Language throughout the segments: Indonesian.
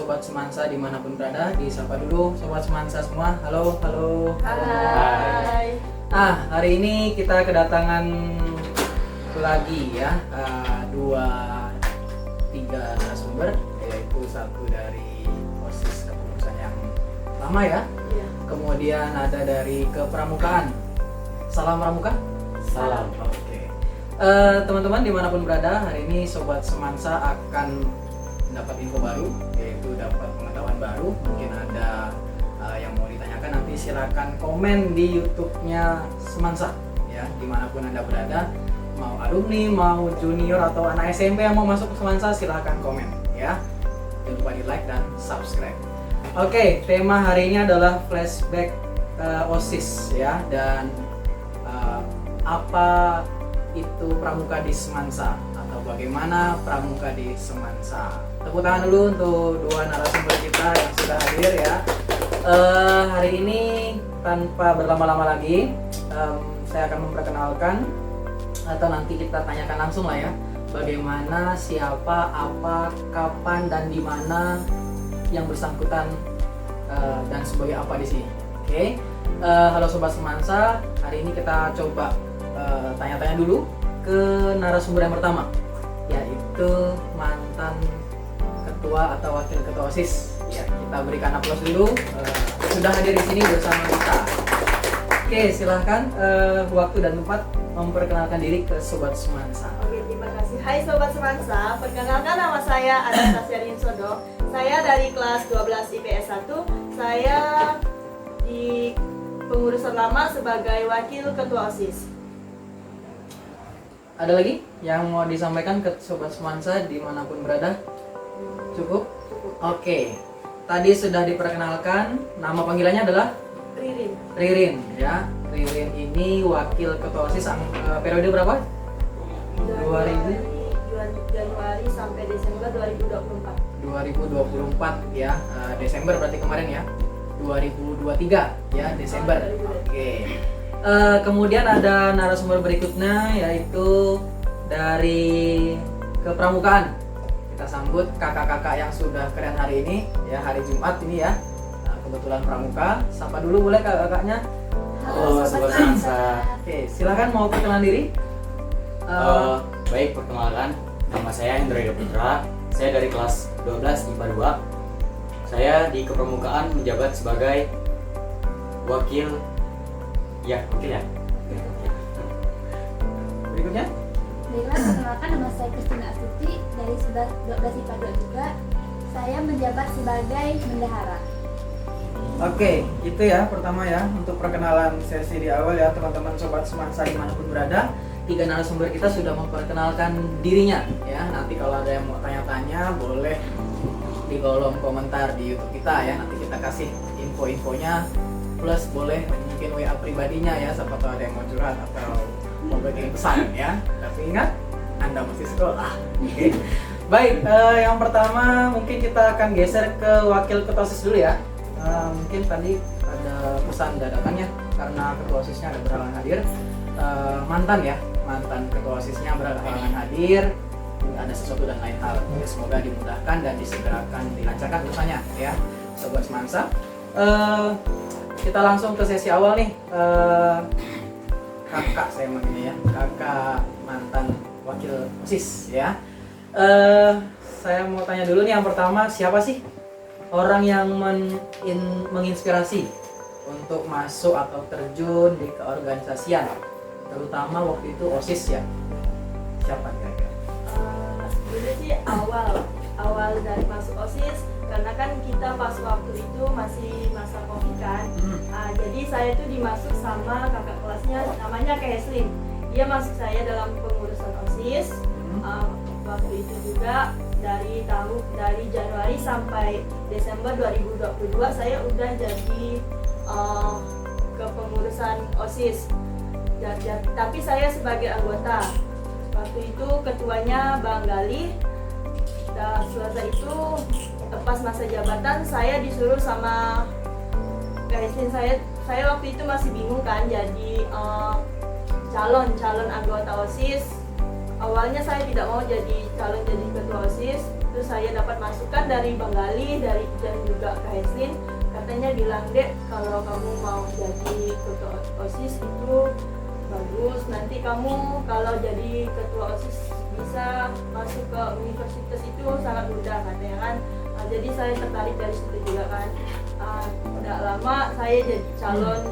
Sobat Semansa dimanapun berada. Disapa dulu Sobat Semansa semua. Halo, halo. Hai. Hari ini kita kedatangan lagi ya, tiga narasumber, yaitu satu dari OSIS kepengurusan yang lama ya. Iya. Kemudian ada dari kepramukaan. Salam Pramuka. Salam. Oke. Teman-teman dimanapun berada, hari ini Sobat Semansa akan dapat info baru, yaitu dapat pengetahuan baru. Mungkin ada yang mau ditanyakan, nanti silakan komen di YouTube-nya Semansa ya, dimanapun Anda berada, mau alumni, mau junior atau anak SMP yang mau masuk ke Semansa, silakan komen ya. Jangan lupa di like dan subscribe. Oke, tema hari ini adalah flashback OSIS ya, dan apa itu pramuka di Semansa atau bagaimana pramuka di Semansa. Tepuk tangan dulu untuk dua narasumber kita yang sudah hadir ya. Hari ini tanpa berlama-lama lagi, saya akan memperkenalkan atau nanti kita tanyakan langsung lah ya, bagaimana, siapa, apa, kapan, dan di mana yang bersangkutan dan sebagai apa di sini. Oke. Halo Sobat Semansa, hari ini kita coba tanya-tanya dulu ke narasumber yang pertama, yaitu mantan ketua atau wakil ketua OSIS ya. Kita berikan aplaus dulu, sudah hadir di sini bersama kita. Oke, silahkan waktu dan tempat memperkenalkan diri ke Sobat Semansa. Oke, terima kasih. Hai Sobat Semansa, perkenalkan nama saya Anastasia Rinsodo. Saya dari kelas 12 IPS 1. Saya di pengurusan lama sebagai wakil ketua OSIS. Ada lagi yang mau disampaikan ke Sobat Semansa dimanapun berada? Cukup? Oke, tadi sudah diperkenalkan, nama panggilannya adalah Ririn. Ririn ya. Ririn ini wakil ketua OSIS periode berapa? Januari sampai Desember 2024. 2024 ya, Desember berarti kemarin ya, 2023 ya, Desember. Oke. Kemudian ada narasumber berikutnya, yaitu dari kepramukaan. Kita sambut kakak-kakak yang sudah keren hari ini ya, hari Jumat ini ya. Kebetulan pramuka. Sapa dulu boleh kakak-kakaknya? Halo Sobat Semansa. Oke, silakan mau perkenalan diri. Baik, perkenalkan, nama saya Hendra Ida Putra. Saya dari kelas 12 IPA 2. Saya di kepramukaan menjabat sebagai wakil ya. Berikutnya. Baiklah, perkenalkan, nama saya Kristina Astuti dari 12 IPA 2 juga. Saya menjabat sebagai bendahara. Oke, itu ya pertama ya untuk perkenalan sesi di awal ya, teman-teman Sobat Semansa dimanapun berada. Tiga narasumber kita sudah memperkenalkan dirinya ya. Nanti kalau ada yang mau tanya-tanya boleh di kolom komentar di YouTube kita ya. Nanti kita kasih info-infonya, plus boleh mungkin WA pribadinya ya, siapa tahu ada yang mau curhat atau mau bagi pesan ya. Tapi ingat, Anda masih sekolah. Oke. Baik, yang pertama mungkin kita akan geser ke wakil ketua OSIS dulu ya. Mungkin tadi ada pesan dadakan ya, karena ketua OSISnya ada berhalangan hadir. Mantan ketua OSISnya berhalangan hadir, ada sesuatu dan lain hal. Semoga dimudahkan dan disegerakan, dilancarkan urusannya ya, Sobat Semansa. Kita langsung ke sesi awal nih. Kakak saya manggilnya ya, kakak mantan wakil OSIS ya. Saya mau tanya dulu nih, yang pertama, siapa sih orang yang menginspirasi untuk masuk atau terjun di keorganisasian, terutama waktu itu OSIS ya? Siapa kira-kira? Sebenarnya sih awal dari masuk OSIS, karena kan kita pas waktu itu masih masa Covid kan. Jadi saya tuh dimasuk sama kakak kelasnya, namanya Keslin. Dia masuk saya dalam pengurusan OSIS. Waktu itu juga dari Januari sampai Desember 2022 saya udah jadi kepengurusan OSIS. Tapi saya sebagai anggota. Waktu itu ketuanya Bang Gali. Selesai itu lepas masa jabatan, saya disuruh sama Keslin. Saya waktu itu masih bingung kan jadi calon anggota OSIS. Awalnya saya tidak mau jadi ketua OSIS, itu saya dapat masukan dari Bang Gali dan juga Kak Heslin. Katanya bilang, Dek, kalau kamu mau jadi ketua OSIS itu bagus, nanti kamu kalau jadi ketua OSIS bisa masuk ke universitas itu sangat mudah katanya kan. Jadi saya tertarik dari situ juga kan. Tidak lama saya jadi calon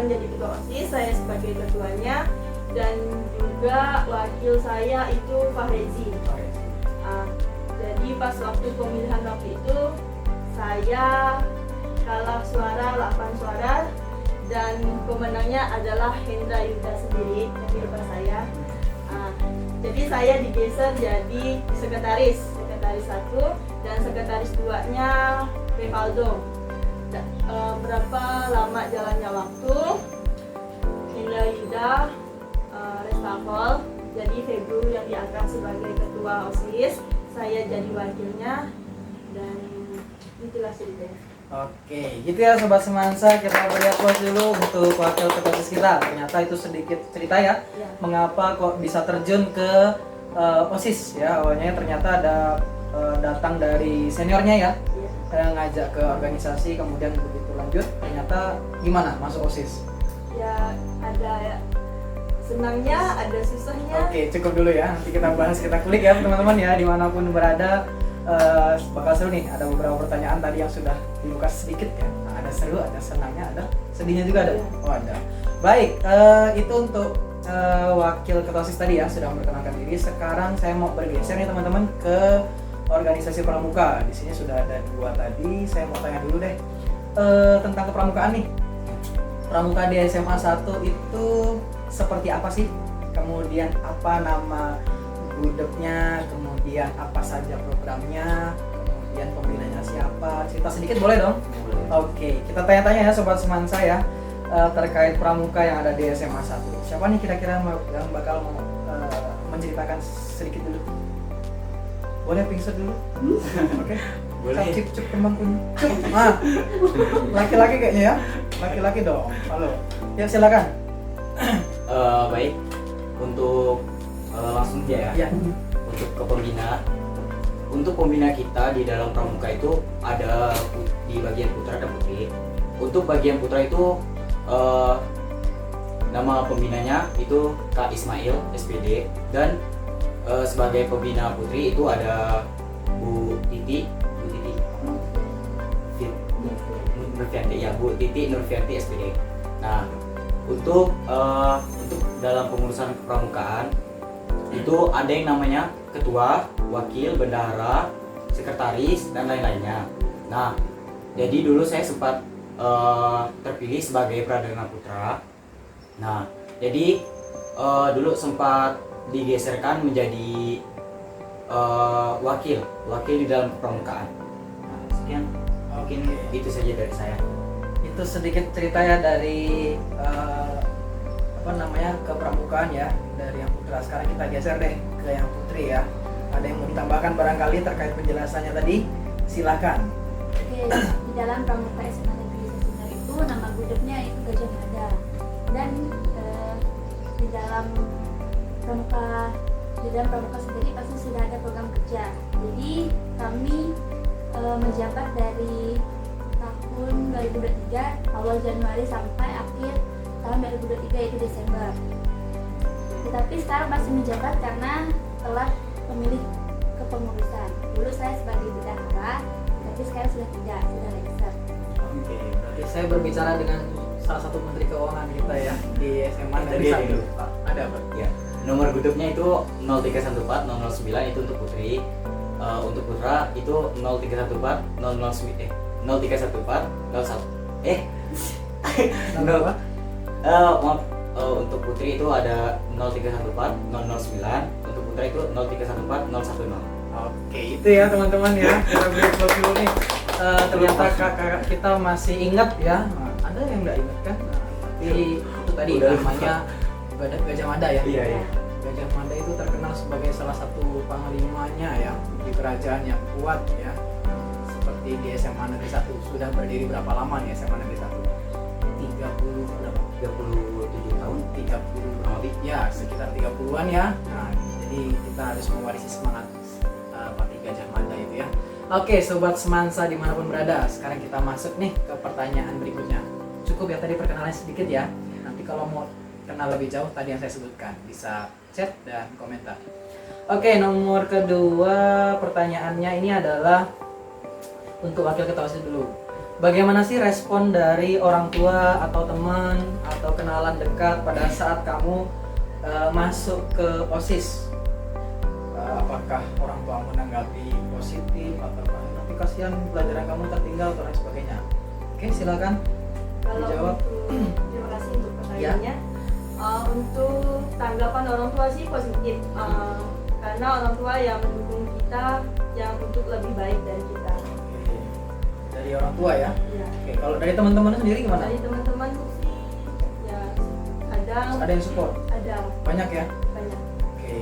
jadi ketua OSIS, saya sebagai ketuanya, dan juga wakil saya itu Fahrezi. Jadi pas waktu pemilihan waktu itu saya kalah suara 8 suara dan pemenangnya adalah Hendra Yuda sendiri dari bapak saya. Jadi saya digeser jadi sekretaris 1 dan sekretaris 2-nya Revaldo. Berapa lama jalannya waktu, Hendra Yuda reshuffle, jadi Febru yang diangkat sebagai ketua OSIS, saya jadi wakilnya, dan itulah ceritanya. Oke, gitu ya Sobat Semansa, kita beri aplaus dulu untuk wakil ketua OSIS kita. Ternyata itu sedikit cerita ya, mengapa kok bisa terjun ke OSIS ya. Awalnya ternyata ada datang dari seniornya ya, ngajak ke organisasi, kemudian begitu lanjut, ternyata gimana masuk OSIS? Ya ada senangnya, ada susahnya. Oke, cukup dulu ya, nanti kita bahas, kita klik ya teman-teman ya, dimanapun berada. Bakal seru nih, ada beberapa pertanyaan tadi yang sudah dibuka sedikit ya. Nah, ada seru, ada senangnya, ada sedihnya juga ada. Oh ada. Baik, itu untuk wakil ketua OSIS tadi ya, sudah memperkenalkan diri. Sekarang saya mau bergeser nih teman-teman ke organisasi pramuka. Di sini sudah ada 2 tadi. Saya mau tanya dulu deh tentang kepramukaan nih. Pramuka di SMA 1 itu seperti apa sih? Kemudian apa nama gudegnya, kemudian apa saja programnya, kemudian pembinanya siapa, cerita sedikit boleh dong? Oke, kita tanya-tanya ya Sobat Semansa ya, terkait pramuka yang ada di SMA 1. Siapa nih kira-kira yang bakal mau menceritakan sedikit dulu? Boleh pingset dulu? Oke. Boleh. Cip kembang kuning. Laki-laki kayaknya ya, laki-laki dong. Halo, ya silakan. Baik, untuk langsung aja ya. Untuk pembina kita di dalam pramuka itu ada di bagian putra dan putri. Untuk bagian putra itu nama pembinanya itu Kak Ismail SPD, dan sebagai pembina putri itu ada Bu Titi Nurfianti ya, Bu Titi Nurfianti SPD. Nah, untuk dalam pengurusan kepramukaan itu ada yang namanya ketua, wakil, bendahara, sekretaris, dan lain-lainnya. Nah, jadi dulu saya sempat terpilih sebagai Pradana Putra. Nah, jadi dulu sempat digeserkan menjadi wakil di dalam kepramukaan. Nah, sekian, mungkin itu saja dari saya. Itu sedikit cerita ya dari kepramukaan ya, dari yang putra. Sekarang kita geser deh ke yang putri ya. Ada yang mau ditambahkan barangkali terkait penjelasannya tadi? Silakan. Oke, di dalam pramuka SMA Negeri Sesinar itu nama gudegnya itu Gajah Mada, dan di dalam pramuka sendiri pasti sudah ada program kerja. Jadi kami menjabat dari tahun 2023 awal Januari sampai akhir tahun 2023 yaitu Desember. Tetapi sekarang masih menjabat karena telah memilih kepengurusan. Dulu saya sebagai bendahara, tapi sekarang sudah tidak, sudah lengser. Oke, berarti saya berbicara dengan salah satu menteri keuangan kita ya di SMA Negeri 1. Ada apa? Ya, nomor gudegnya itu 0314 009 itu untuk putri. Untuk putra itu 0314 Apa? Maaf, untuk putri itu ada 0314 009, untuk putra itu 0314 010. Oke, itu ya teman-teman ya. Kita beri applause dulu nih. Ternyata kakak kita masih ingat ya. Nah, ada yang nggak ingat kan? Nah, tapi itu tadi namanya Gajah Mada ya. Iya. Gajah Mada itu terkenal sebagai salah satu panglimanya ya di kerajaan yang kuat ya. Seperti di SMA Negeri 1. Sudah berdiri berapa lama nih SMA Negeri 1? 37 tahun. 30 ya, sekitar 30-an ya. Nah, jadi kita harus mewarisi semangat Pak ya. Oke, sobat semansa dimanapun berada, sekarang kita masuk nih ke pertanyaan berikutnya. Cukup ya tadi perkenalan sedikit ya. Nanti kalau mau kenal lebih jauh tadi yang saya sebutkan bisa chat dan komentar. Oke, nomor kedua pertanyaannya ini adalah untuk wakil ketua OSIS dulu. Bagaimana sih respon dari orang tua atau teman atau kenalan dekat pada saat kamu masuk ke OSIS? Apakah orang tua menanggapi positif atau tapi kasihan pelajaran kamu tertinggal atau lain sebagainya? Oke, silakan Kalau dijawab. terima kasih untuk pertanyaannya. Untuk tanggapan orang tua sih positif, karena orang tua yang mendukung kita yang untuk lebih baik dari kita. Oke. Dari orang tua ya. Ya. Oke, kalau dari teman-teman sendiri gimana? Dari teman-teman sih ya kadang Ada yang support? ada Banyak ya? banyak. Oke.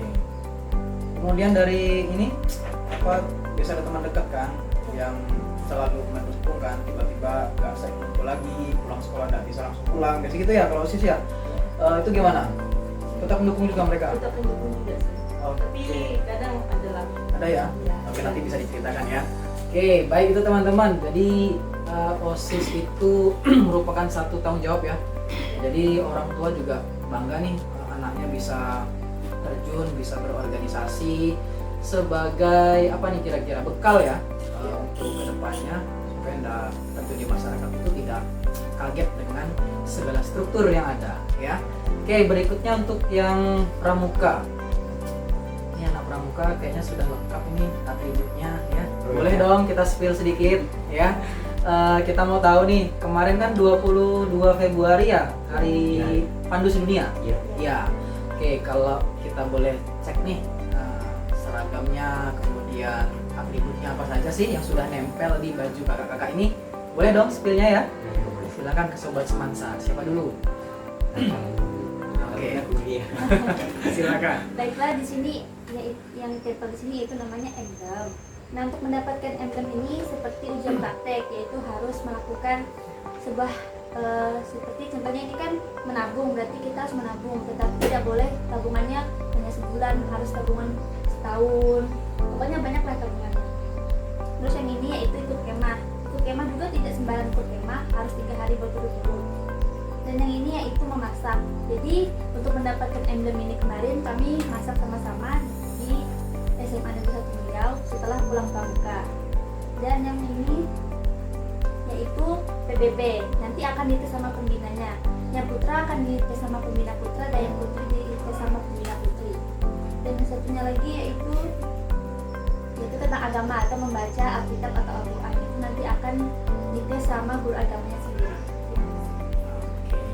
Kemudian dari ini apa biasa ada teman dekat kan yang selalu mendukung kan, tiba-tiba nggak bisa kumpul lagi, pulang sekolah nggak bisa langsung pulang, biasa gitu ya kalau OSIS ya. Itu gimana? Tetap mendukung juga mereka? Tetap mendukung juga sih. Oke. Tapi kadang ada lah. Ada ya? Ya. Oke, nanti bisa diceritakan ya. Oke, baik itu teman-teman. Jadi OSIS itu merupakan satu tanggung jawab ya. Jadi orang tua juga bangga nih anaknya bisa terjun, bisa berorganisasi sebagai apa nih kira-kira bekal ya untuk kedepannya supaya tidak terjun di masyarakat itu tidak kaget dengan segala struktur yang ada ya. Oke, berikutnya untuk yang pramuka. Ini anak pramuka kayaknya sudah lengkap ini atributnya ya. Boleh dong kita spill sedikit ya. Kita mau tahu nih, kemarin kan 22 Februari ya, Hari Pandu Sedunia. Iya. Ya. Oke, kalau kita boleh cek nih seragamnya, kemudian atributnya apa saja sih yang sudah nempel di baju kakak-kakak ini. Boleh dong spillnya ya. Silakan ke sobat semansa. Siapa dulu? Oke. Silakan. Baiklah, di sini yang ditempel di sini itu namanya emblem. Nah, untuk mendapatkan emblem ini seperti ujian praktek, yaitu harus melakukan sebuah seperti contohnya ini kan menabung, berarti kita harus menabung, tetapi tidak boleh tabungannya hanya sebulan, harus tabungan setahun, pokoknya banyak lah tabungannya. Terus yang ini yaitu ikut kemah. Ikut kemah juga tidak sembarang ikut kemah, harus 3 hari berturut-turut. Dan yang ini yaitu memasak. Jadi untuk mendapatkan emblem ini kemarin kami masak sama-sama di SMA Negeri 1 Riau setelah pulang pramuka. Dan yang ini yaitu PBB, nanti akan dites sama pembinanya. Yang putra akan dites sama pembina putra dan yang putri dites sama pembina putri. Dan yang satunya lagi yaitu tentang agama atau membaca Alkitab atau Al-Quran, itu nanti akan dites sama guru agamanya sendiri.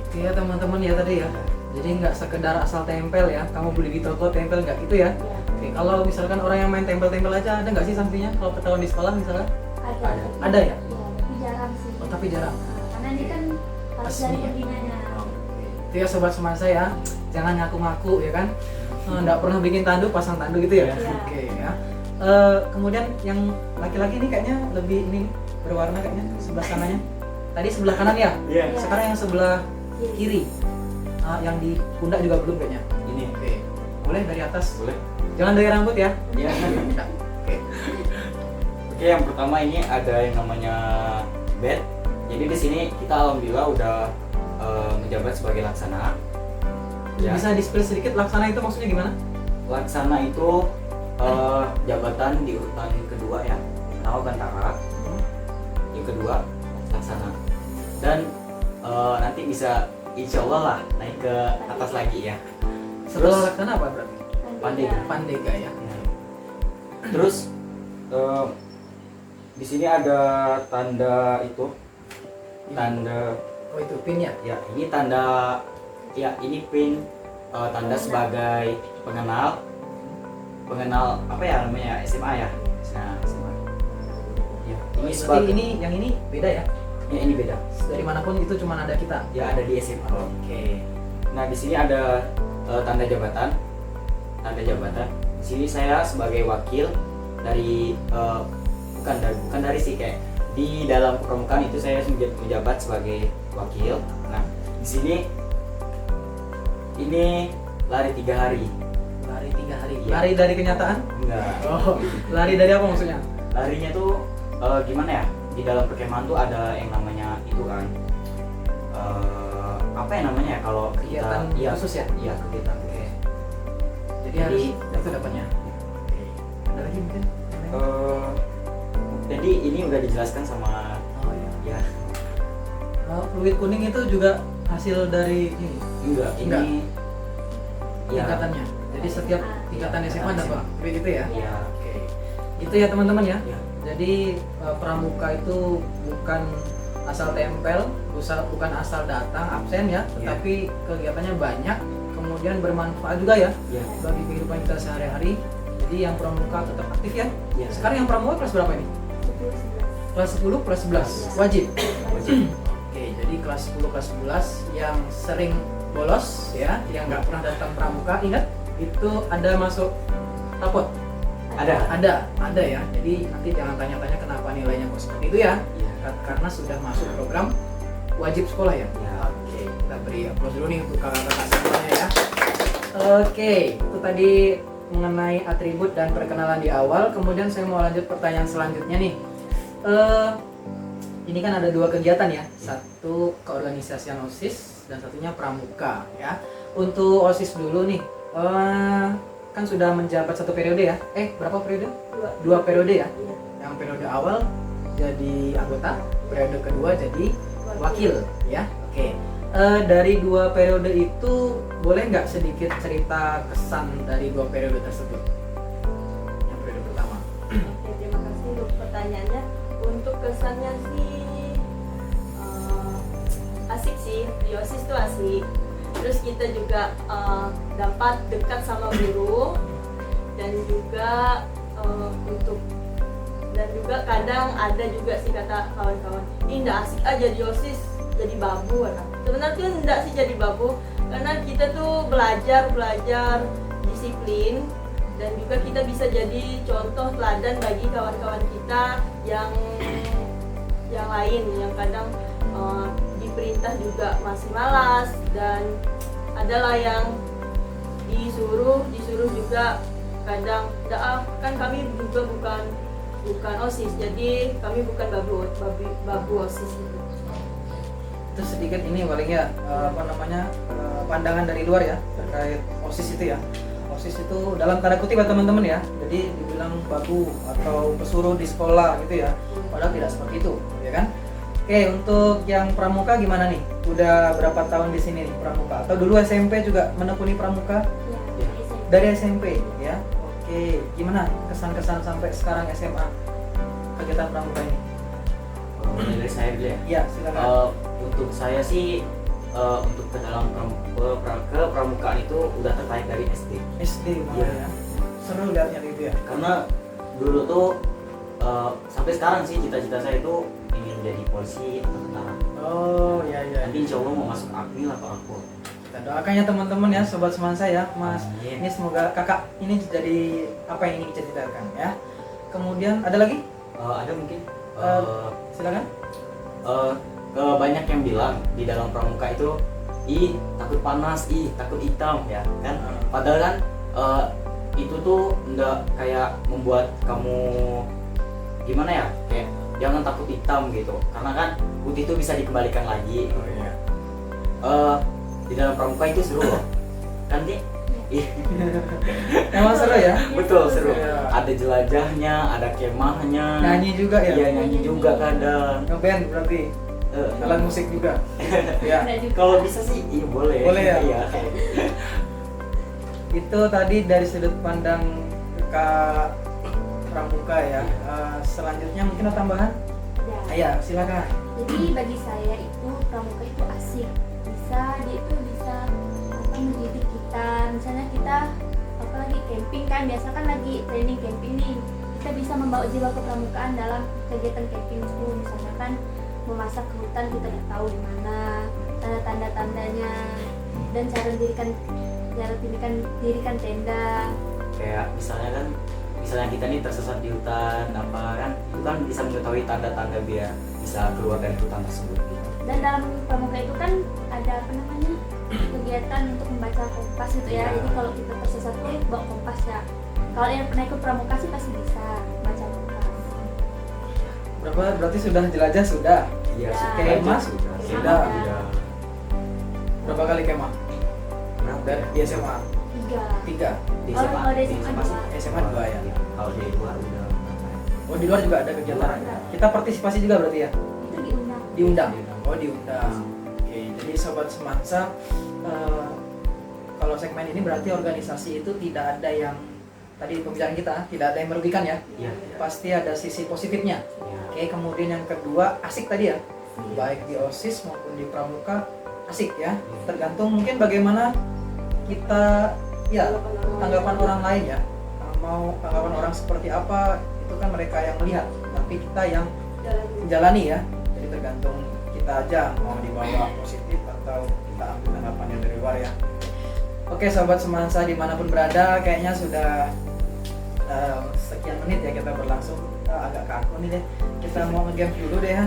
Oke ya teman-teman ya tadi ya. Jadi nggak sekedar asal tempel ya, kamu beli di toko tempel nggak gitu ya. Oke, kalau misalkan orang yang main tempel-tempel aja ada nggak sih sanksinya kalau ketahuan di sekolah misalnya? Ada. Ada ya? Ya, tapi jarang sih. Oh tapi jarang. Karena ini kan harus dari Resmi ya? pembinanya. Itu ya sobat semansa ya, jangan ngaku-ngaku ya kan. Nggak pernah bikin tandu, pasang tandu gitu ya. Iya. Oke ya. Kemudian yang laki-laki ini kayaknya lebih ini berwarna kayaknya sebelah kanannya. Tadi sebelah kanan ya? Iya. Sekarang yang sebelah kiri. Yang di pundak juga belum kayaknya. Ini. Oke. Boleh dari atas? Boleh. Jangan dari rambut ya. Iya. Oke. Oke, yang pertama ini ada yang namanya bed. Jadi di sini kita alhamdulillah udah menjabat sebagai laksana. Ya. Bisa di-spill sedikit laksana itu maksudnya gimana? Laksana itu jabatan di urutan kedua ya. Pertama Bantara, yang kedua laksana. Dan nanti bisa insya Allah lah naik ke atas lagi ya. Setelah laksana apa berarti? Pandega. Pandega ya. Terus di sini ada tanda itu, tanda Oh itu pin ya? ya ini tanda ya ini pin tanda sebagai pengenal apa ya namanya SMA ya. Nah SMA. Ya ini Berarti sebagai yang ini beda ya? ya ini beda. Dari manapun itu cuma ada kita. Ya ada di SMA. Oke. Nah di sini ada tanda jabatan. Tanda jabatan. Di sini saya sebagai wakil dari bukan dari sih kayak di dalam pramukaan itu saya menjabat sebagai wakil. Nah di sini ini lari 3 hari. Lari 3 hari. Iya. Lari dari kenyataan? Enggak. Oh, lari dari apa maksudnya? larinya tuh gimana ya, di dalam perkemahan tuh ada yang namanya itu kan apa yang namanya ya kalau Kegiatan kita, iya, khusus ya? iya kegiatan khusus. Jadi harus itu dapatnya. Ada lagi mungkin? Jadi ini udah dijelaskan sama Oh iya. ya Fluid kuning itu juga hasil dari ini enggak Enggak. ini ya tingkatannya. Jadi setiap tingkatan SMA dapat fluid itu ya. ya Oke. Itu ya teman-teman ya. ya Jadi pramuka itu bukan asal tempel, bukan asal datang absen ya, tetapi kegiatannya banyak, kemudian bermanfaat juga ya ya bagi kehidupan kita sehari-hari. Jadi yang pramuka tetap aktif ya. ya Sekarang yang pramuka kelas berapa ini? 10, 11. Kelas 10, kelas 11 wajib. wajib. Oke, jadi kelas 10, kelas 11 yang sering bolos ya, yang nggak pernah datang pramuka, ingat itu ada masuk rapot. Ada ya. Jadi nanti jangan tanya-tanya kenapa nilainya kok seperti itu ya. Ya. Karena sudah masuk program wajib sekolah ya. Ya. Oke, kita beri aplaus dulu nih untuk kakak-kakak semuanya ya. Oke, itu tadi mengenai atribut dan perkenalan di awal. Kemudian saya mau lanjut pertanyaan selanjutnya nih. Ini kan ada dua kegiatan ya. Satu keorganisasian OSIS dan satunya pramuka ya. Untuk OSIS dulu nih. Kan sudah menjabat satu periode ya. Berapa periode? Dua periode ya. Iya. Yang periode awal jadi anggota, periode kedua jadi wakil ya. Oke. Dari dua periode itu boleh nggak sedikit cerita kesan dari dua periode tersebut? Yang periode pertama. Oke, terima kasih untuk pertanyaannya. Untuk kesannya sih asik sih, di OSIS tuh asik. Terus kita juga dapat dekat sama guru dan juga kadang ada juga sih kata kawan-kawan, ini nggak asik aja di OSIS jadi babu. Sebenarnya tuh enggak sih jadi babu, karena kita tuh belajar disiplin dan juga kita bisa jadi contoh teladan bagi kawan-kawan kita yang lain yang kadang diperintah juga masih malas, dan adalah yang disuruh juga kadang kan kami juga bukan OSIS, jadi kami bukan babu OSIS gitu. Itu sedikit ini paling ya pandangan dari luar ya terkait OSIS itu ya. OSIS itu dalam tanda kutip ya teman-teman ya. Jadi dibilang babu atau pesuruh di sekolah gitu ya. Padahal tidak seperti itu, ya kan? Oke, untuk yang pramuka gimana nih? Udah berapa tahun di sini nih pramuka? Atau dulu SMP juga menekuni pramuka? Ya, Dari SMP ya. Oke, gimana kesan-kesan sampai sekarang SMA kegiatan pramuka ini? Dari saya dulu ya. Iya, silakan. Untuk saya sih untuk ke dalam pramukaan itu udah tertarik dari SD. SD Iya. ya. Seru lihatnya itu ya. Karena dulu tuh sampai sekarang sih cita-cita saya itu ingin jadi polisi atau tentara. Oh, iya. Nanti insya Allah mau masuk akmil atau akpol. Kita doakan ya teman-teman ya, sobat semansa ya, Mas. Amin. Ini semoga kakak ini jadi apa yang ingin diceritakan ya. Kemudian ada lagi? Ada mungkin Silakan. banyak yang bilang di dalam pramuka itu takut panas, takut hitam ya kan. Padahal kan itu tuh enggak kayak membuat kamu gimana ya, kayak jangan takut hitam gitu, karena kan putih itu bisa dikembalikan lagi. Oh iya. Di dalam pramuka itu seru loh kan Ti? Emang seru ya? Betul, seru. Iya. Ada jelajahnya, ada kemahnya, Nyanyi juga ya? iya nyanyi juga kadang. Ngeband berarti? Alat musik juga? Ya. Kalau bisa sih iya boleh. Boleh ya? Iya. Itu tadi dari sudut pandang Kak pramuka ya. Selanjutnya mungkin ada tambahan? Ya. Iya, silakan. Jadi bagi saya itu pramuka itu asik, dia itu bisa mendidik kita. Misalnya kita apalagi camping kan, biasa kan lagi training camping nih, kita bisa membawa jiwa kepramukaan dalam kegiatan camping itu. Misalnya kan memasak ke hutan, kita udah tahu di mana tanda-tandanya dan cara dirikan tenda. Kayak misalnya kita nih tersesat di hutan apa kan, itu kan bisa mengetahui tanda-tanda biar bisa keluar dari hutan tersebut gitu. Dan dalam pramuka itu kan ada kegiatan untuk membaca kompas gitu ya. Ya. Jadi kalau kita tersesat tuh bawa kompas ya. Kalau yang pernah ikut pramuka sih pasti bisa baca kompas. Berarti sudah jelajah sudah. Iya, Kemah sudah. sudah. Iya. Berapa kali kemah? Dan di SMA 3. Di Oh, SMA, kalau di di SMA SMA. SMA 2 ya. Kalau di luar udah. Oh di luar juga ada kegiatan. Kita partisipasi juga berarti ya? Itu diundang. Diundang. Oh diundang. Oke, jadi sobat semansa, kalau segmen ini berarti organisasi itu tidak ada yang tadi pembicaraan kita tidak ada yang merugikan ya. Iya. Pasti ada sisi positifnya. Iya. Oke, kemudian yang kedua asik tadi ya. Baik di OSIS maupun di pramuka asik ya. Tergantung mungkin bagaimana kita ya tanggapan orang lain ya. Mau tanggapan orang seperti apa itu kan mereka yang melihat, tapi kita yang menjalani ya. Jadi tergantung kita aja mau dibawa positif atau kita ambil tanggapannya dari luar ya. Oke sobat semansa dimanapun berada, kayaknya sudah sekian menit ya kita berlangsung. Agak kaku nih deh, kita mau nge-games dulu deh ya.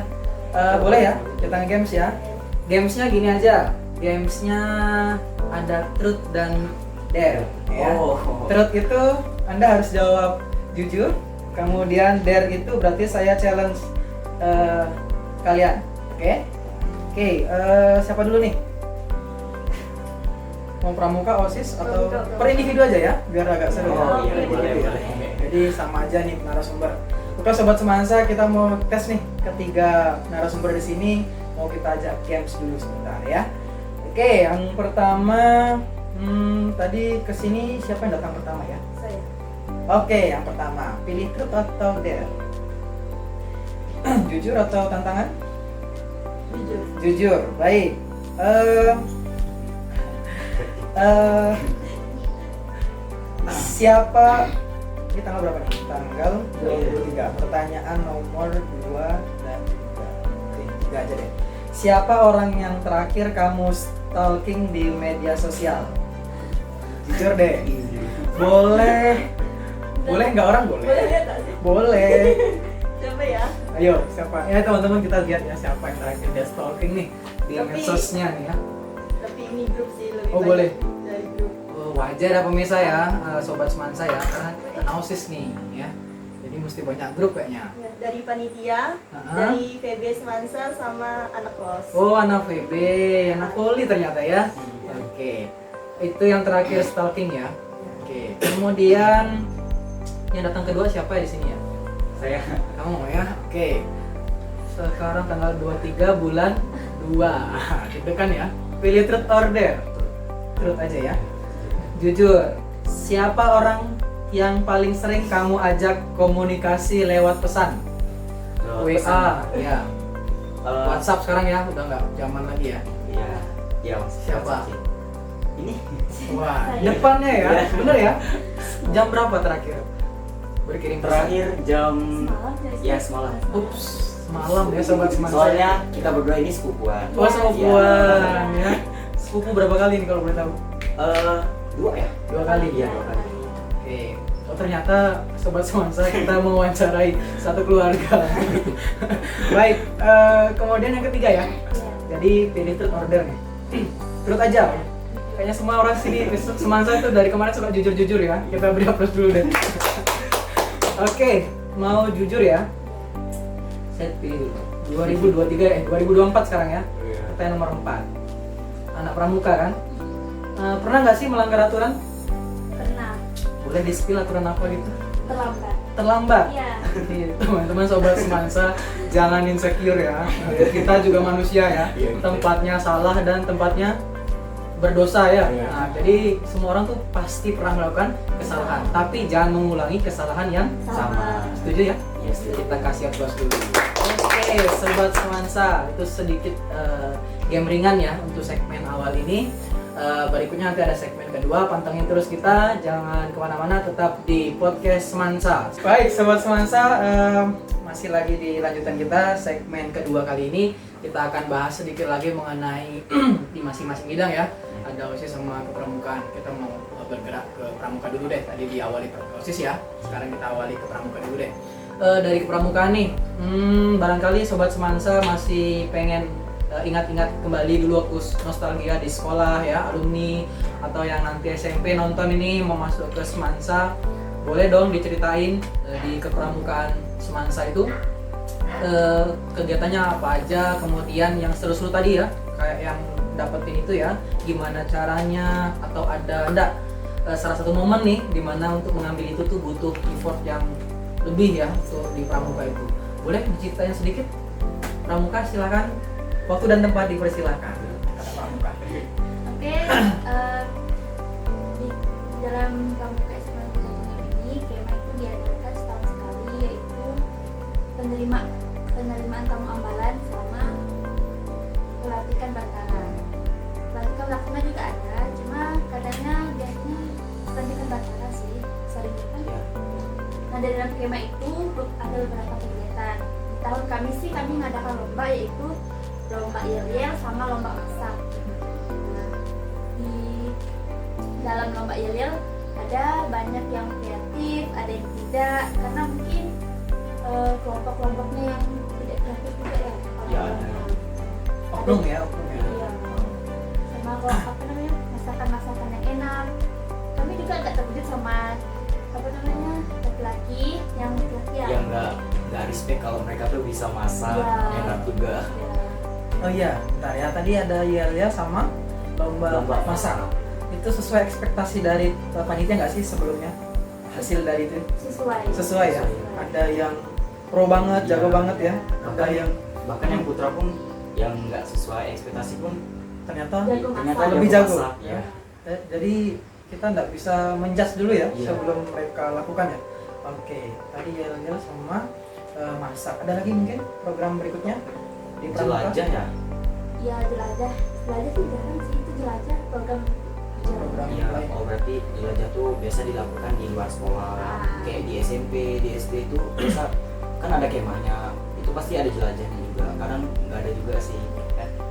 Boleh ya kita nge-games ya. Gamesnya gini aja, gamesnya ada truth dan dare ya. Truth itu Anda harus jawab jujur, kemudian dare itu berarti saya challenge kalian. Oke, siapa dulu nih? Mau pramuka, OSIS atau Pramuka. per individu aja ya, biar agak seru ya. Oh, iya, Per boleh, individu ya. boleh. Jadi sama aja nih narasumber. Oke sobat semansa, kita mau tes nih ketiga narasumber di sini. Mau kita ajak games dulu sebentar ya. Oke, yang pertama tadi kesini siapa yang datang pertama ya? Saya. Oke, yang pertama pilih truth atau dare? Jujur atau tantangan? Jujur. Jujur, baik. Siapa ini tanggal berapa nih? Tanggal 23. Pertanyaan nomor 2 dan 3. Oke, 3 aja deh. Siapa orang yang terakhir kamu stalking di media sosial? Jujur deh. Boleh. Boleh nggak orang boleh? Boleh lihat nggak sih? Boleh. Siapa ya? Ayo, siapa? Ya teman-teman kita lihat ya siapa yang terakhir dia stalking nih di Tapi- medsosnya nih ya. Tapi ini grup sih lebih Oh, banyak boleh. dari grup. Oh, wajar ya pemirsa ya, sobat semansa ya, karena kita OSIS nih ya. Jadi mesti banyak grup kayaknya. Ya, dari panitia, dari VB Semansa sama anak kos. Oh, anak VB, anak poli ternyata ya. Oke. Itu yang terakhir stalking ya. Oke. Kemudian yang datang kedua siapa di sini ya? Saya. Kamu ya. Oke. Sekarang tanggal 23 bulan 2. Deg-degan ya. Pilih truth or dare? Truth aja ya. Jujur, siapa orang yang paling sering kamu ajak komunikasi lewat pesan? WA, ya. WhatsApp sekarang ya, udah nggak zaman lagi ya. Iya. Iya. Siapa? Ini. Wah, depannya ya, bener ya. Jam berapa terakhir berkirim pesan? Terakhir jam Semalam dari ya sini. semalam. Ups, semalam ya sobat semansa. Soalnya kita berdua ini sepupuan. Oh, sepupuan ya. Sepupu berapa kali nih kalau boleh tahu? Dua ya? 2 kali Iya, 2 kali. Oke. Oh ternyata sobat semansa kita mewawancarai satu keluarga. Baik, kemudian yang ketiga ya. Iya. Jadi pilih truth or dare nih. Truth aja. Kayaknya semua orang sini semansa itu dari kemarin suka jujur-jujur ya. Kita beri aplaus dulu deh. Oke, mau jujur ya. Saya pilih dulu. 2023 2024 sekarang ya. Pertanyaan nomor 4. Anak pramuka kan? Pernah nggak sih melanggar aturan? Pernah Boleh di-spill aturan apa gitu? terlambat. Terlambat. Iya. Iya, teman-teman sobat semansa jangan insecure ya. Kita juga manusia ya. Iya, Tempatnya salah dan tempatnya berdosa ya. Iya. Nah, jadi semua orang tuh pasti pernah melakukan kesalahan, tapi jangan mengulangi kesalahan yang Sama. setuju ya? Yes. Kita kasih aplaus dulu. Oke, sobat semansa, itu sedikit game ringan ya untuk segmen awal ini. Berikutnya nanti ada segmen kedua, pantengin terus kita, jangan kemana-mana, tetap di podcast Semansa. Baik, sobat Semansa, masih lagi di lanjutan kita segmen kedua kali ini. Kita akan bahas sedikit lagi mengenai di masing-masing bidang ya. Ada OSIS sama kepramukaan. Kita mau bergerak ke pramuka dulu deh. Tadi diawali ke OSIS ya. Sekarang kita awali ke pramuka dulu deh. Dari kepramukaan nih, barangkali sobat Semansa masih pengen ingat-ingat kembali dulu waktu nostalgia di sekolah ya, alumni atau yang nanti SMP nonton ini mau masuk ke Semansa, boleh dong diceritain di kepramukaan Semansa itu kegiatannya apa aja, kemudian yang seru-seru tadi ya, kayak yang dapetin itu ya, gimana caranya, atau ada enggak salah satu momen nih dimana untuk mengambil itu tuh butuh effort yang lebih ya untuk di pramuka itu. Boleh diceritain sedikit? Pramuka silakan, waktu dan tempat dipersilakan. Kata pramuka. Oke, di dalam pramuka SMA ini kema itu diadakan setahun sekali, yaitu penerimaan tamu ambalan sama pelantikan Batara. Pelantikan Lakuna juga ada, cuma kadangnya biasanya pelantikan Batara sih seringnya kan. Ya. Nah, dari dalam kema itu ada beberapa kegiatan. Di tahun kami sih kami mengadakan lomba, yaitu lomba yel-yel sama lomba masak. Nah, di dalam lomba yel-yel ada banyak yang kreatif, ada yang tidak, karena mungkin kelompok-kelompoknya yang tidak kreatif juga ya. Ya, ada. Oknum ya, oknum ya. Iya. Sama kalau apa namanya, masakan-masakan yang enak. Kami juga agak terkejut sama apa namanya, laki-laki yang Yang nggak respect kalau mereka tuh bisa masak, Ya. enak juga. ya, Oh iya, bentar ya, tadi ada yel-yel sama lomba masak. Itu sesuai ekspektasi dari panitia nggak sih sebelumnya? Hasil dari itu sesuai ya? Ada yang pro banget, jago Iya. banget ya. Ada yang Bahkan yang putra pun yang nggak sesuai ekspektasi pun ternyata Jago ternyata masak. lebih jago jago. masak, ya. Jadi kita nggak bisa menjudge dulu ya Iya. sebelum mereka lakukan ya. Oke, tadi yel-yel sama masak. Ada lagi mungkin program berikutnya di pramuka? Jelajah ya. Ya, jelajah sih jarang sih, itu jelajah program Program Iya, lain. oh berarti jelajah tuh biasa dilakukan di luar sekolah, kayak di SMP, di SD itu biasa kan ada kemahnya, itu pasti ada jelajahnya juga. Kadang nggak ada juga sih.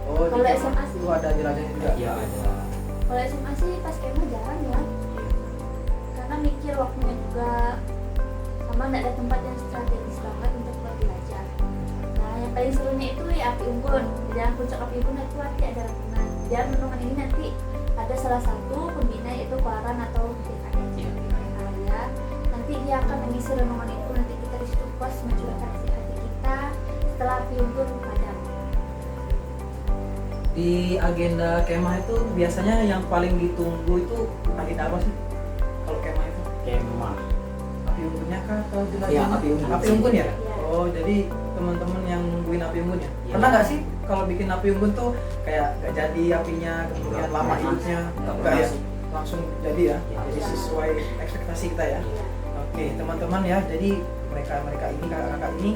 Oh, Kalau di SMA sih. itu ada jelajahnya juga. Iya ada. Kalau SMA sih pas kema jarang ya, karena mikir waktunya juga, sama nggak ada tempat yang strategis banget untuk buat belajar. Nah, yang paling serunya itu ya api unggun. Di dalam puncak api unggun itu nanti ada renungan. Di dalam renungan ini nanti ada salah satu pembina, yaitu Koaran atau DKM Iya. ya. Nanti dia akan mengisi renungan itu, nanti kita di situ puas mencurahkan isi hati kita setelah api unggun padam. Di agenda kemah itu biasanya yang paling ditunggu itu agenda apa sih? Kalau kemah itu Kemah. api unggunnya kah atau jelajahnya? Iya, api unggun. Api unggun ya? Iya. Oh, jadi teman-teman yang nungguin api unggun ya? Iya. Pernah nggak sih kalau bikin api unggun tuh kayak nggak jadi apinya, kemudian Nggak lama pernah. hidupnya, Nggak nggak pernah ya? sih. Langsung jadi ya? Iya. Jadi sesuai ekspektasi kita ya? Iya. Oke, teman-teman ya, jadi mereka ini, kakak-kakak ini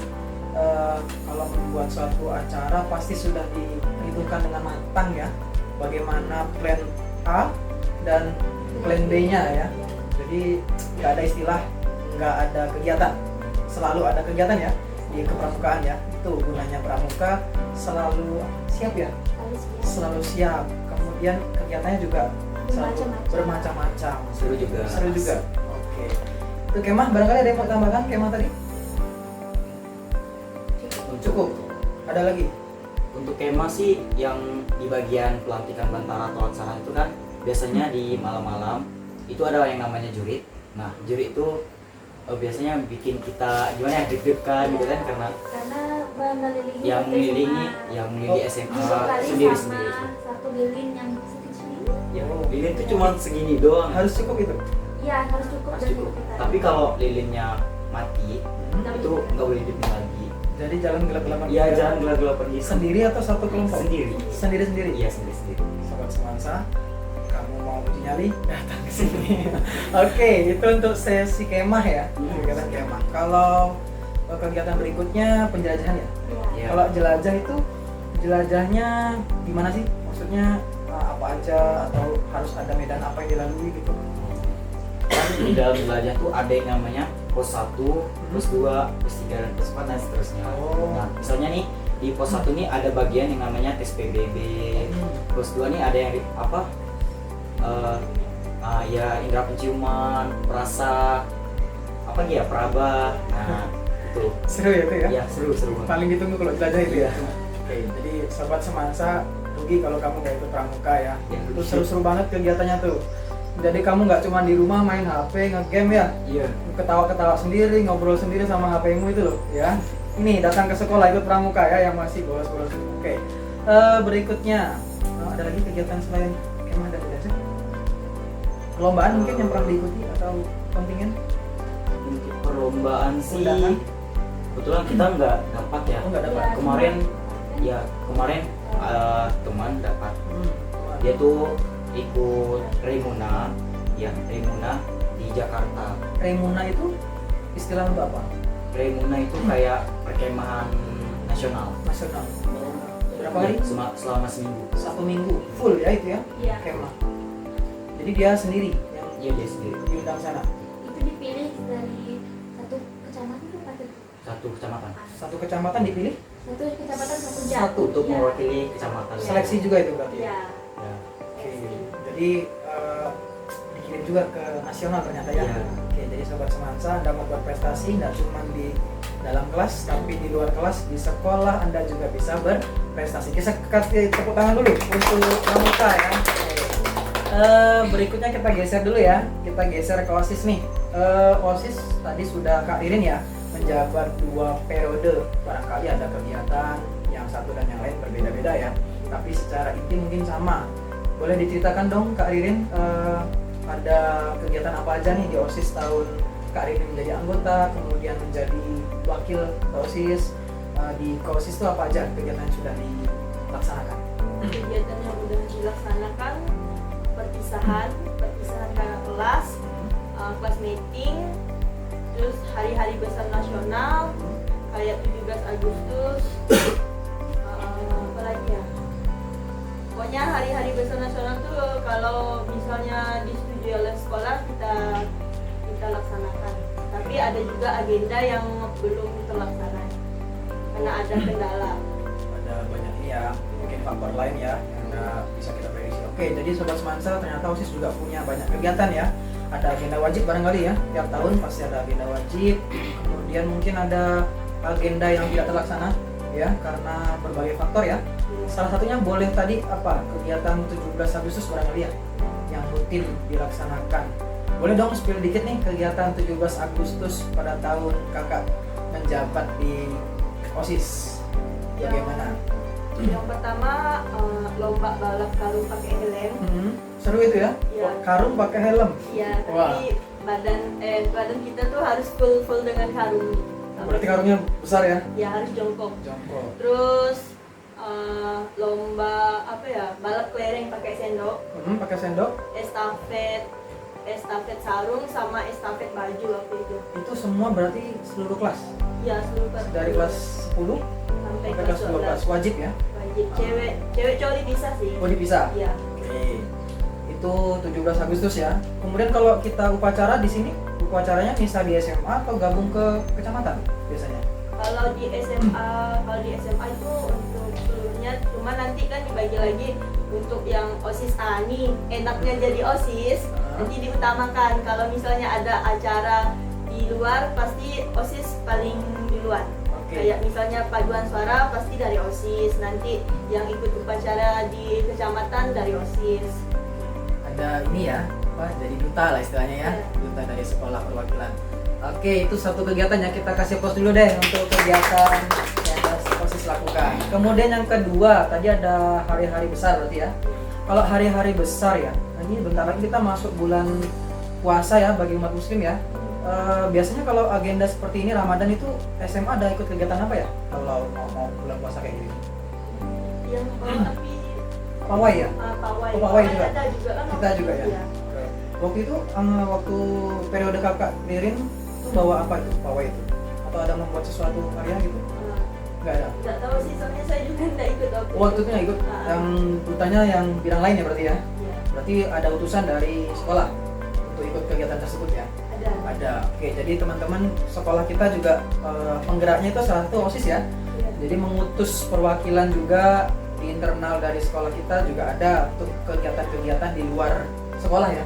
kalau membuat suatu acara pasti sudah diperhitungkan dengan matang ya, bagaimana plan A dan plan B-nya ya. Jadi nggak ada istilah nggak ada kegiatan, selalu ada kegiatan ya di kepramukaan ya. Itu gunanya pramuka, selalu siap ya, Harus ya. selalu siap. Kemudian kegiatannya juga selalu Bermacam-macam. bermacam-macam. Seru juga. Seru juga. Oke. Itu kemah, barangkali ada yang mau tambahkan kemah tadi? Cukup. Ada lagi? Untuk kemah sih yang di bagian pelantikan bantara atau aksara itu kan biasanya di malam-malam itu ada yang namanya jurit. Nah, jurit itu biasanya bikin kita gimana ya, deg-degan gitu kan, karena Karena mengelilingi yang satu mengelilingi SMA. yang mengelilingi SMA Dibekali sendiri-sendiri. sama satu lilin yang sekecil ini. Ya, lilin itu cuma segini doang. Harus cukup itu. Iya, harus cukup Harus dari cukup. kita. Tapi kalau lilinnya mati, Nggak itu bisa. nggak boleh dipindah lagi. Jadi jalan gelap-gelapan. Iya, jangan gelap-gelapan gitu. Sendiri atau satu kelompok? Sendiri. Sendiri-sendiri. Iya, sendiri-sendiri. Sobat Semansa, kamu mau uji nyali? Datang ke sini. Oke, itu untuk sesi kemah ya. Kegiatan kemah. Kalau kegiatan berikutnya penjelajahan ya. Iya. Iya. Kalau jelajah itu jelajahnya gimana sih? Maksudnya apa aja atau harus ada medan apa yang dilalui gitu? Kan di dalam jelajah tuh ada yang namanya pos 1, pos 2, pos 3, dan pos 4 dan seterusnya. Oh. Nah, misalnya nih di pos 1 nih ada bagian yang namanya tes PBB. Pos 2 nih ada yang apa? Ya indera penciuman, perasa, apa lagi ya, peraba. Nah, itu. Seru ya itu ya? Ya, seru banget. Paling ditunggu kalau jelajah itu ya. Iya. Oke, jadi sobat Semansa rugi kalau kamu gak ikut pramuka ya. Ya, Itu seru-seru banget kegiatannya tuh. Jadi kamu nggak cuma di rumah main HP, nge-game ya, Iya. ketawa-ketawa sendiri, ngobrol sendiri sama HP-mu itu loh, ya. ini datang ke sekolah ikut pramuka ya yang masih bolos-bolos. Oke. Berikutnya ada lagi kegiatan selain kemah dan belajar? Perlombaan mungkin yang pernah diikuti atau kontingen? Untuk perlombaan sih Undangan? kebetulan kita nggak dapat ya. Oh, nggak dapat. Kemarin kemarin teman dapat. Hmm. Dia tuh ikut Remuna di Jakarta. Remuna itu istilah untuk apa? Remuna itu kayak perkemahan nasional. Nasional. Berapa hari? Selama seminggu. 1 minggu full ya itu ya? Iya. Kemah. Jadi dia sendiri yang Iya dia sendiri. diundang sana. Itu dipilih dari satu kecamatan tuh apa tuh? Satu kecamatan. Satu kecamatan dipilih, Satu kecamatan satu jam. Satu. Untuk Iya. mewakili kecamatan. seleksi juga itu berarti. Iya. Ya. Oke. Jadi dikirim juga ke nasional ternyata ya. Iya. Oke, jadi sobat semansa Anda mau berprestasi tidak cuma di dalam kelas tapi di luar kelas di sekolah Anda juga bisa berprestasi. Kita kasih tepuk tangan dulu untuk pramuka ya. Berikutnya kita geser dulu ya. Kita geser ke OSIS nih. OSIS tadi sudah Kak Ririn ya menjabat 2 periode. Barangkali ada kegiatan yang satu dan yang lain berbeda-beda ya. Tapi secara inti mungkin sama. Boleh diceritakan dong Kak Ririn ada kegiatan apa aja nih di OSIS tahun Kak Ririn menjadi anggota, kemudian menjadi wakil OSIS. Di OSIS itu apa aja kegiatan yang sudah dilaksanakan? Kegiatan yang sudah dilaksanakan perpisahan kakak kelas, kelas meeting, terus hari-hari besar nasional kayak 17 Agustus, apa lagi ya? Pokoknya hari-hari besar nasional tuh kalau misalnya disetujui oleh sekolah kita laksanakan. Tapi ada juga agenda yang belum terlaksana karena ada kendala. Ada banyak ini ya, mungkin faktor lain ya yang nggak bisa kita prediksi. Oke, jadi sobat semansa ternyata OSIS juga punya banyak kegiatan ya. Ada agenda wajib barangkali ya, tiap tahun pasti ada agenda wajib. Kemudian mungkin ada agenda yang tidak terlaksana ya karena berbagai faktor ya. Salah satunya boleh tadi apa kegiatan 17 Agustus barangkali ya yang rutin dilaksanakan. Boleh dong spill dikit nih kegiatan 17 Agustus pada tahun kakak menjabat di OSIS. Bagaimana? Yang pertama lomba balap karung pakai helm. Seru itu ya? Iya. Karung pakai helm. Iya, Wah. tapi badan kita tuh harus full dengan karung. Berarti karungnya besar ya? Ya harus jongkok. Jongkok. Terus lomba apa ya? Balap kelereng pakai sendok, Pakai sendok. estafet sarung sama estafet baju waktu itu. Itu semua berarti seluruh kelas. Ya seluruh kelas. Dari kelas 10 sampai sampai kelas 12 wajib ya? Wajib. Cewek cowok bisa sih. Oh dipisah. Iya. Oke. Itu 17 Agustus ya. Kemudian kalau kita upacara di sini, upacaranya misal di SMA atau gabung ke kecamatan biasanya? Kalau di SMA itu untuk seluruhnya, cuma nanti kan dibagi lagi untuk yang OSIS A nih, enaknya jadi OSIS nanti diutamakan. Kalau misalnya ada acara di luar, pasti OSIS paling duluan. Oke. Kayak misalnya paduan suara pasti dari OSIS, nanti yang ikut upacara di kecamatan dari OSIS. Ada ini ya, apa jadi duta lah istilahnya ya, duta dari sekolah perwakilan. Oke, itu satu kegiatan yang kita kasih pos dulu deh untuk kegiatan yang OSIS lakukan. Kemudian yang kedua, tadi ada hari-hari besar berarti ya. Kalau hari-hari besar ya, ini bentar lagi kita masuk bulan puasa ya bagi umat muslim ya. Biasanya kalau agenda seperti ini Ramadan itu SMA ada ikut kegiatan apa ya? Kalau mau bulan puasa kayak gini. Yang tapi Pawai ya? pawai. Oh, pawai juga. Ada juga kan? Kita juga ya. Iya. Waktu itu waktu periode kakak Ririn itu bawa apa itu pawai itu? Atau ada membuat sesuatu karya gitu? Nggak ada. Nggak tahu sih, soalnya saya juga nggak ikut waktu Waktu itu nggak ikut. Yang dutanya yang bidang lain ya berarti ya? Iya, Berarti ada utusan dari sekolah untuk ikut kegiatan tersebut ya? ada. Ada. Oke, jadi teman-teman sekolah kita juga penggeraknya itu salah satu OSIS ya. Iya. Jadi mengutus perwakilan juga di internal dari sekolah kita juga ada untuk kegiatan-kegiatan di luar sekolah ya.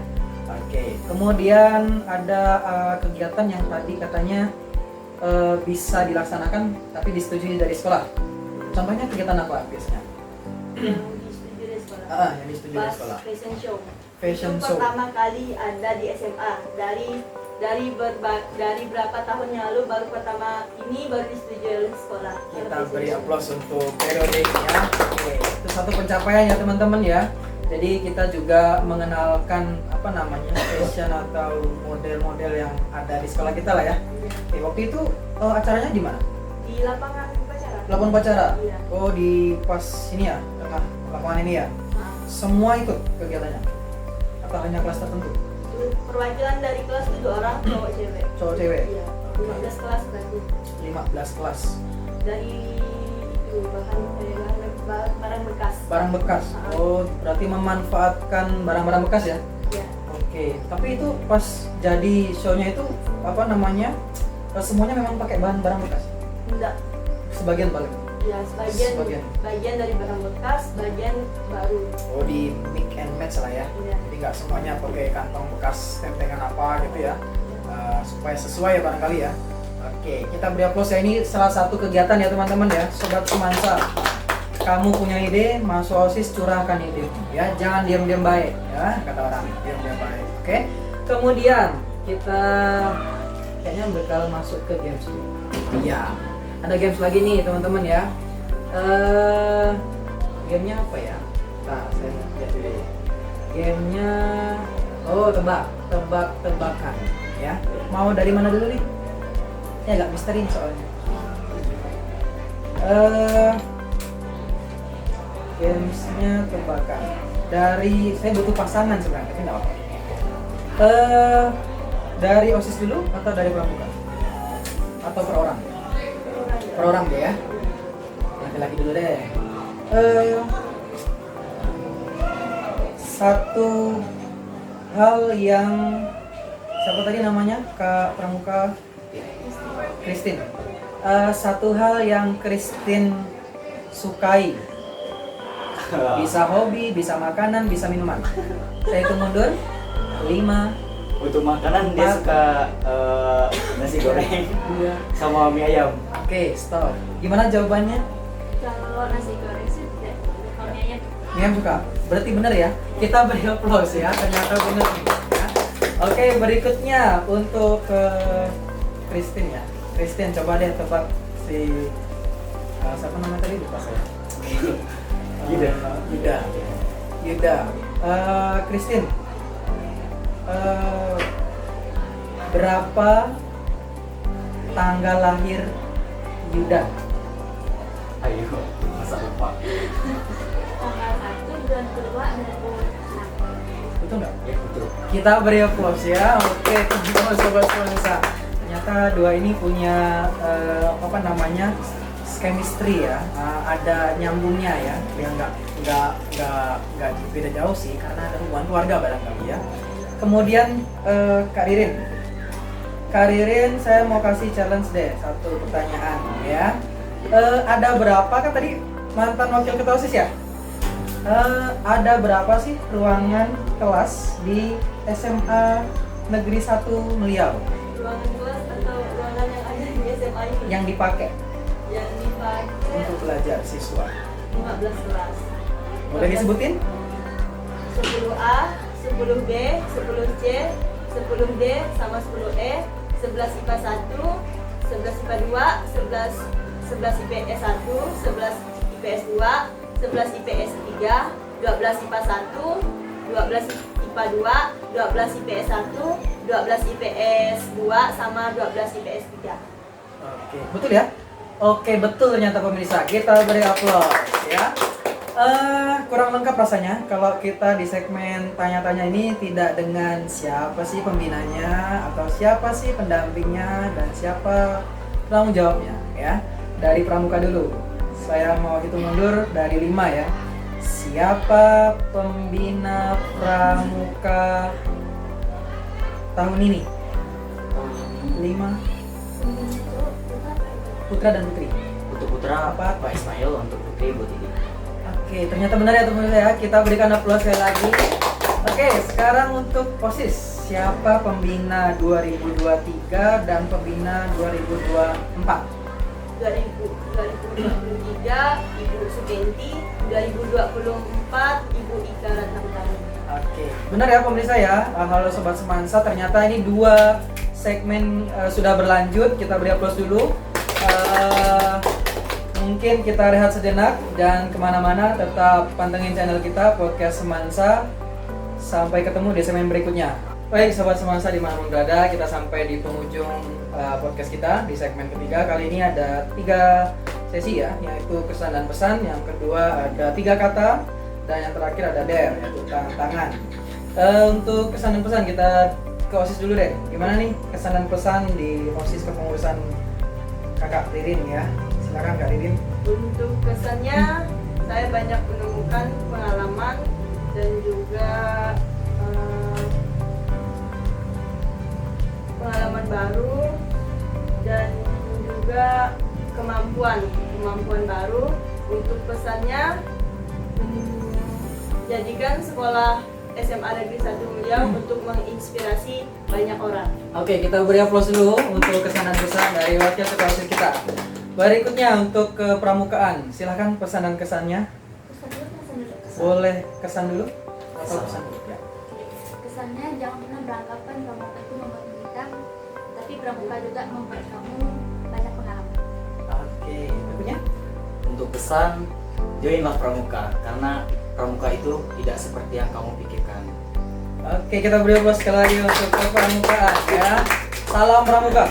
Oke, kemudian ada kegiatan yang tadi katanya bisa dilaksanakan tapi disetujui dari sekolah. Contohnya kegiatan apa biasanya? Yang disetujui dari sekolah. Yang disetujui dari Pas sekolah. fashion show. Fashion Itu show. pertama kali ada di SMA dari dari berapa tahun yang lalu baru pertama ini baru disetujui oleh sekolah. Kita beri aplaus untuk periode ini ya. Oke, itu satu pencapaian ya teman-teman ya. Jadi kita juga mengenalkan apa namanya fashion atau model-model yang ada di sekolah kita lah ya. Oke, waktu itu acaranya di mana? Di lapangan upacara. Lapangan upacara. Iya. Oh, di pas ini ya, tengah lapangan ini ya. Nah, Semua ikut kegiatannya? Atau hanya kelas tertentu? perwakilan dari kelas itu 2 orang cowok cewek. Cowok cewek? Iya. 15 kelas berarti. 15 kelas. Dari itu barang bekas. Barang bekas. Oh, berarti memanfaatkan barang-barang bekas ya? Iya. Oke, tapi itu pas jadi show-nya itu apa namanya? Semuanya memang pakai bahan barang bekas. Enggak. Sebagian paling. Ya, Sebagian. bagian dari barang bekas, bagian baru. Oh, di mix and match lah ya. Iya. Jadi nggak semuanya pakai kantong bekas tempengan apa gitu ya. Supaya sesuai ya barangkali ya. Oke, kita beri aplaus ya. Ini salah satu kegiatan ya teman-teman ya, Sobat Semansa. Kamu punya ide, masuk OSIS curahkan ide ya, jangan diam-diam baik ya, kata orang, diam-diam baik. Oke. Kemudian kita kayaknya bakal masuk ke games. Iya. Ada games lagi nih teman-teman ya. Gamenya apa ya? Nah, saya lihat dulu. Gamenya, tebak-tebakan ya. Mau dari mana dulu nih? Ini agak misteri soalnya. Gamesnya tebakan. Dari saya butuh pasangan sebenarnya, tapi nggak apa. Dari OSIS dulu atau dari pramuka? Atau per orang? Per orang deh ya. Laki-laki dulu deh. Satu hal yang siapa tadi namanya? Kak Pramuka Christine. Satu hal yang Christine sukai. Bisa hobi, bisa makanan, bisa minuman. Saya hitung mundur. 5. Untuk makanan dia suka nasi goreng sama mie ayam. Oke, stop. Gimana jawabannya? Kalau nasi goreng sih tidak, kalau mie ayam Niam suka. Berarti benar ya. Kita beri aplaus ya. Ternyata benar nih. Ya. Oke, berikutnya untuk Christine ya. Christine, coba deh tebak si siapa nama tadi lupa saya. Yuda. Christine. Berapa tanggal lahir Yuda? Ayo, masa lupa. tanggal 1 bulan kedua 2006. Betul nggak? Ya betul. Kita beri aplaus ya. Oke, teman-teman Sobat Semansa. Ternyata dua ini punya apa namanya chemistry ya. Ada nyambungnya ya. Dia nggak beda jauh sih karena ada hubungan keluarga barangkali ya. Kemudian Kak Ririn. Kak Ririn, saya mau kasih challenge deh satu pertanyaan ya. Ada berapa kan tadi mantan wakil ketua OSIS ya? Ada berapa sih ruangan kelas di SMA Negeri 1 Meliau Ruangan kelas atau ruangan yang ada di SMA ini? yang dipakai Yang dipakai untuk belajar siswa? 15 kelas. Boleh disebutin? 10A, 10B, 10C, 10D sama 10E, 11 IPA 1, 11 IPA 2, 11 IPS 1, 11 IPS 2, 11 IPS 3, 12 IPA 1, 12 IPA 2, 12 IPS 1, 12 IPS 2 sama 12 IPS 3. Oke, betul ya? Oke, betul ternyata pemirsa. Kita beri aplaus ya. Kurang lengkap rasanya kalau kita di segmen tanya-tanya ini tidak dengan siapa sih pembinanya atau siapa sih pendampingnya dan siapa penanggung jawabnya ya. Dari pramuka dulu. Saya mau hitung mundur dari 5 ya. Siapa pembina pramuka tahun ini? 5 Putra dan Putri. Untuk putra Apa? Pak Ismail, untuk putri Bu Titi. Oke, ternyata benar ya teman-teman ya. Kita berikan aplaus sekali lagi. Oke, sekarang untuk OSIS. Siapa pembina 2023 dan pembina 2024? 2023 Ibu Sugenti, 2024 Ibu Ika Ratnawati. Oke, benar ya pemirsa ya. Halo Sobat Semansa, ternyata ini dua segmen sudah berlanjut, kita beri aplaus dulu. Mungkin kita rehat sejenak dan kemana-mana, tetap pantengin channel kita Podcast Semansa. Sampai ketemu di segmen berikutnya. Baik Sobat Semansa dimanapun berada, kita sampai di penghujung podcast kita di segmen ketiga. Kali ini ada 3 sesi ya, yaitu kesan dan pesan. Yang kedua ada 3 kata, dan yang terakhir ada dare, yaitu tangan. Untuk kesan dan pesan kita ke OSIS dulu deh. Gimana nih kesan dan pesan di OSIS kepengurusan Kakak Ririn ya? Silakan Kak Ririn. Untuk kesannya, saya banyak menemukan pengalaman dan juga pengalaman baru dan juga kemampuan baru. Untuk pesannya, jadikan sekolah SMA Negeri 1 Mulia untuk menginspirasi banyak orang. Oke, kita beri aplaus dulu untuk kesan dan pesan dari wakil ketua OSIS kita. Berikutnya untuk kepramukaan, silahkan pesan dan kesannya. Boleh kesan dulu? Atau pesan dulu? Ya. Kesannya jangan pernah beranggapan pramuka itu membuat menderita, tapi pramuka juga membuat kamu banyak pengalaman. Oke, berikutnya? Untuk pesan, joinlah pramuka karena pramuka itu tidak seperti yang kamu pikirkan. Oke, kita beri aplaus sekali lagi untuk kepramukaan ya. Salam pramuka.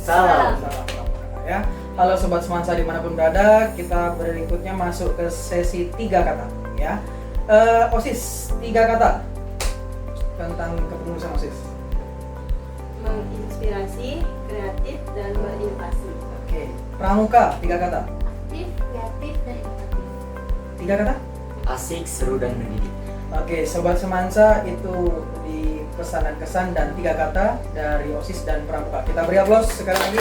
Salam. Salam pramuka ya. Halo Sobat Semansa dimanapun berada, kita berikutnya masuk ke sesi 3 kata ya. OSIS 3 kata tentang kepengurusan OSIS. Menginspirasi, kreatif, dan berinovasi. Oke, pramuka 3 kata. Aktif, kreatif, dan inovatif. 3 kata? Asik, seru, dan mendidik. Oke, Sobat Semansa itu di pesan dan kesan dan 3 kata dari OSIS dan pramuka. Kita beri aplaus sekali lagi.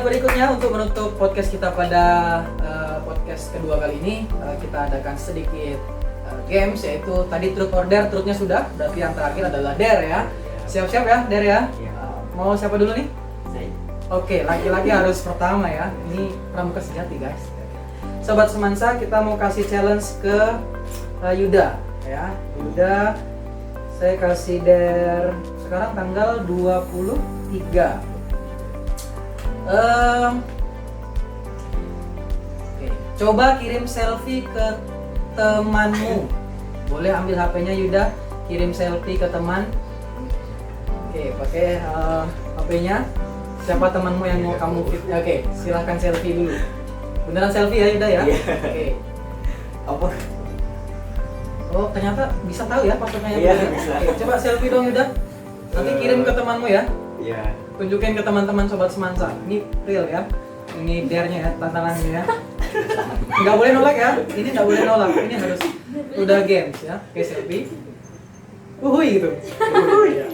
Berikutnya untuk menutup podcast kita pada podcast kedua kali ini, kita adakan sedikit games, yaitu tadi truth or dare, truthnya sudah, berarti yang terakhir adalah dare ya. Siap-siap ya dare ya. Mau siapa dulu nih? Saya. Oke, laki-laki harus pertama ya. Ini pramuka sejati guys. Sobat Semansa, kita mau kasih challenge ke Yuda ya. Yuda, saya kasih dare sekarang tanggal 23. Oke, coba kirim selfie ke temanmu. Boleh ambil HP-nya Yuda, kirim selfie ke teman. Oke, pakai HP-nya. Siapa temanmu yang mau kamu fit? Oke, silahkan selfie dulu. Beneran selfie ya Yuda ya? Iya. Oke. Apa? Oh, ternyata bisa tahu ya passwordnya ya? Iya, Yuda? bisa. Oke, coba selfie dong Yuda. Nanti kirim ke temanmu ya. Iya. Tunjukin ke teman-teman Sobat Semansa. Ini real ya. Ini dare-nya ya, tantangannya ya. Nggak boleh nolak ya. Ini nggak boleh nolak. Ini harus udah games ya. Oke, selfie. Uhui gitu. Ya.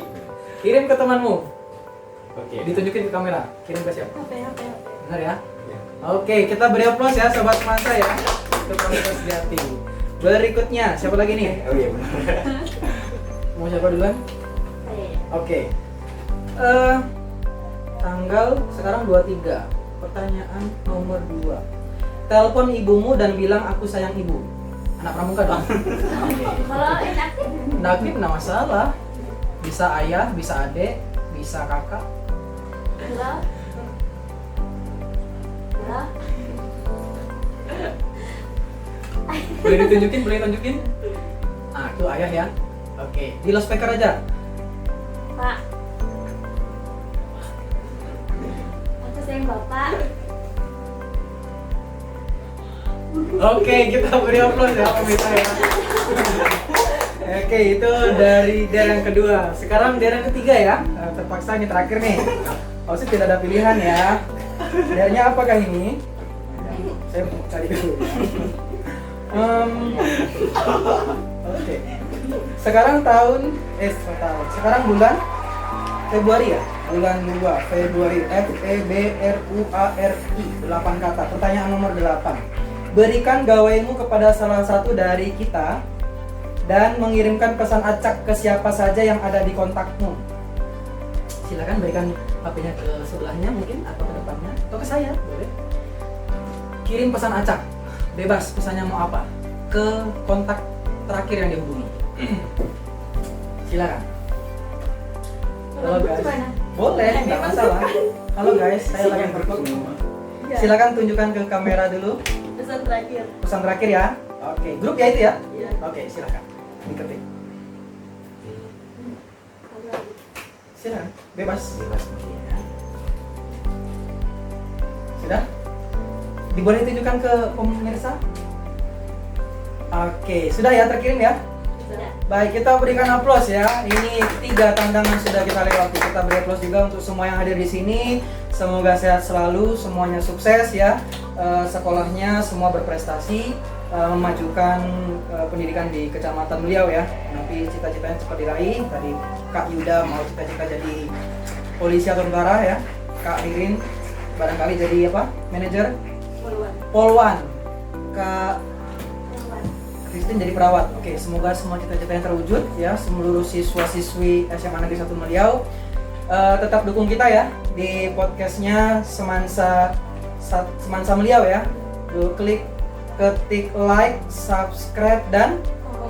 Kirim ke temanmu. Oke. Ditunjukin ke kamera. Kirim ke siapa? HP. Benar ya? Iya. Oke, kita beri aplaus ya Sobat Semansa ya. Untuk pramuka sejati. Berikutnya, siapa lagi nih? Oh iya benar. Mau siapa duluan? Saya. Oke. Tanggal sekarang 23. Pertanyaan nomor 2. Telepon ibumu dan bilang aku sayang ibu. Anak pramuka dong. Oke. Kalau inaktif, Nakib nggak masalah. Bisa ayah, bisa adik, bisa kakak. halo, halo, Boleh ditunjukin, boleh tunjukin. Ah, itu ayah ya. Oke, di loudspeaker aja. Pak. Aku sayang Bapak. Oke, kita beri aplaus ya pemirsa ya. Oke, itu dari dare yang kedua. Sekarang dare yang ketiga ya. Terpaksa ini terakhir nih. Pasti tidak ada pilihan ya. Dare-nya apakah ini? Saya mau cari dulu. Oke. Sekarang sekarang bulan Februari ya? Bulan 2 Februari. FEBRUARI 8 kata. Pertanyaan nomor 8. Berikan gawaimu kepada salah satu dari kita dan mengirimkan pesan acak ke siapa saja yang ada di kontakmu. Silakan berikan HP-nya ke sebelahnya mungkin atau ke depannya atau ke saya, boleh. Kirim pesan acak. Bebas pesannya mau apa? Ke kontak terakhir yang dihubungi. Silakan. Halo guys. Gimana? Boleh, nggak masalah. Halo guys, saya lagi bervlog. Ya, Silakan tunjukkan ke kamera dulu pesan terakhir. pesan terakhir ya. Oke, grup ya itu ya. Iya. Oke, silakan. Diketik. Silakan, bebas. Bebas mungkin ya. Sudah? Diboleh tunjukkan ke pemirsa? Oke, sudah ya terkirim ya? Sudah. Baik, kita berikan aplaus ya. Ini 3 tantangan sudah kita lewati. Kita beri aplaus juga untuk semua yang hadir di sini. Semoga sehat selalu, semuanya sukses ya. Sekolahnya semua berprestasi, memajukan pendidikan di Kecamatan Meliau ya. Nanti cita-citanya cepat diraih. Tadi Kak Yuda mau cita-cita jadi polisi atau tentara ya. Kak Ririn barangkali jadi apa? Manajer Poluan. Polwan. Kak Christine jadi perawat. Oke, semoga semua cita-citanya terwujud ya. Seluruh siswa-siswi SMA Negeri 1 Meliau tetap dukung kita ya di podcastnya Semansa Meliau ya. Klik, ketik like, subscribe dan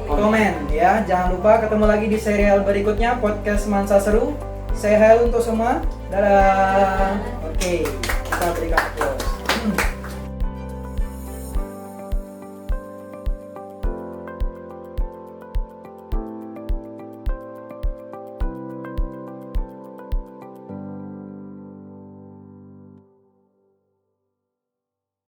komen ya. Jangan lupa ketemu lagi di serial berikutnya podcast Semansa Seru. Say hello untuk semua. Dadah. Oke, kita berikan aplaus.